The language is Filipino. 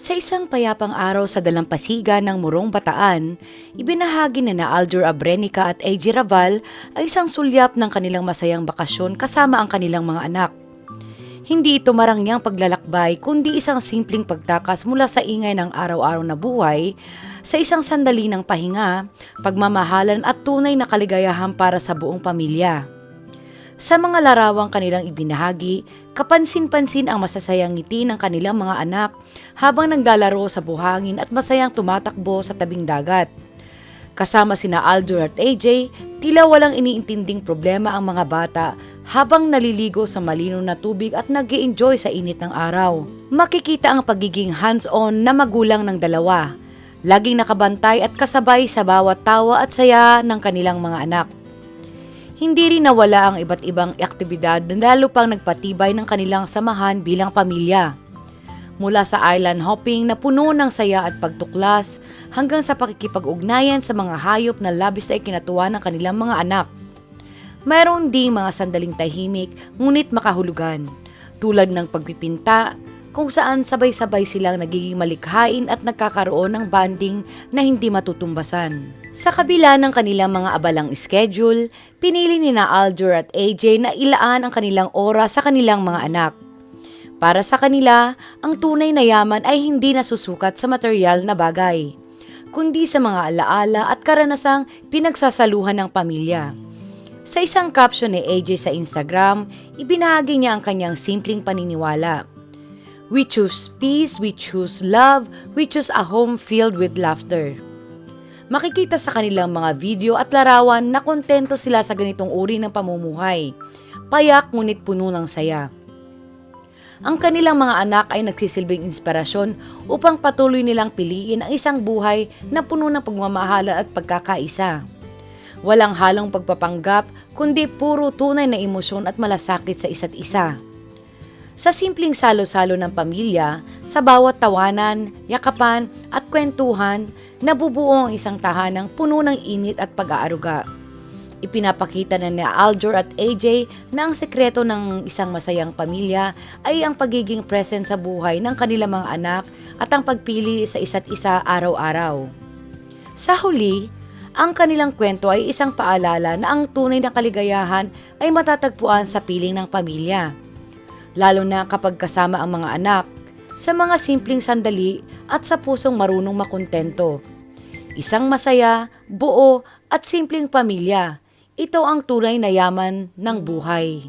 Sa isang payapang araw sa dalampasigan ng Morong Bataan, ibinahagi na Aljur Abrenica at AJ Raval ay isang sulyap ng kanilang masayang bakasyon kasama ang kanilang mga anak. Hindi ito marangyang paglalakbay kundi isang simpleng pagtakas mula sa ingay ng araw-araw na buhay sa isang sandali ng pahinga, pagmamahalan at tunay na kaligayahan para sa buong pamilya. Sa mga larawang kanilang ibinahagi, kapansin-pansin ang masasayang ngiti ng kanilang mga anak habang naglalaro sa buhangin at masayang tumatakbo sa tabing dagat. Kasama sina Aljur at AJ, tila walang iniintinding problema ang mga bata habang naliligo sa malinaw na tubig at nag-i-enjoy sa init ng araw. Makikita ang pagiging hands-on na magulang ng dalawa, laging nakabantay at kasabay sa bawat tawa at saya ng kanilang mga anak. Hindi rin nawala ang iba't ibang aktibidad na lalo pang nagpatibay ng kanilang samahan bilang pamilya. Mula sa island hopping na puno ng saya at pagtuklas hanggang sa pakikipag-ugnayan sa mga hayop na labis na ikinatuwa ng kanilang mga anak. Mayroon ding mga sandaling tahimik ngunit makahulugan, tulad ng pagpipinta kung saan sabay-sabay silang nagiging malikhain at nagkakaroon ng bonding na hindi matutumbasan. Sa kabila ng kanilang mga abalang schedule, pinili ni Aljur at AJ na ilaan ang kanilang oras sa kanilang mga anak. Para sa kanila, ang tunay na yaman ay hindi nasusukat sa material na bagay, kundi sa mga alaala at karanasang pinagsasaluhan ng pamilya. Sa isang caption ni AJ sa Instagram, ibinahagi niya ang kanyang simpleng paniniwala. We choose peace, we choose love, we choose a home filled with laughter. Makikita sa kanilang mga video at larawan na kontento sila sa ganitong uri ng pamumuhay, payak ngunit puno ng saya. Ang kanilang mga anak ay nagsisilbing inspirasyon upang patuloy nilang piliin ang isang buhay na puno ng pagmamahalan at pagkakaisa. Walang halong pagpapanggap, kundi puro tunay na emosyon at malasakit sa isa't isa. Sa simpleng salo-salo ng pamilya, sa bawat tawanan, yakapan at kwentuhan, nabubuo ang isang tahanang puno ng init at pag-aaruga. Ipinapakita na ni Aljur at AJ na ang sekreto ng isang masayang pamilya ay ang pagiging present sa buhay ng kanilang mga anak at ang pagpili sa isa't isa araw-araw. Sa huli, ang kanilang kwento ay isang paalala na ang tunay na kaligayahan ay matatagpuan sa piling ng pamilya. Lalo na kapag kasama ang mga anak, sa mga simpleng sandali at sa pusong marunong makontento. Isang masaya, buo at simpleng pamilya, ito ang tunay na yaman ng buhay.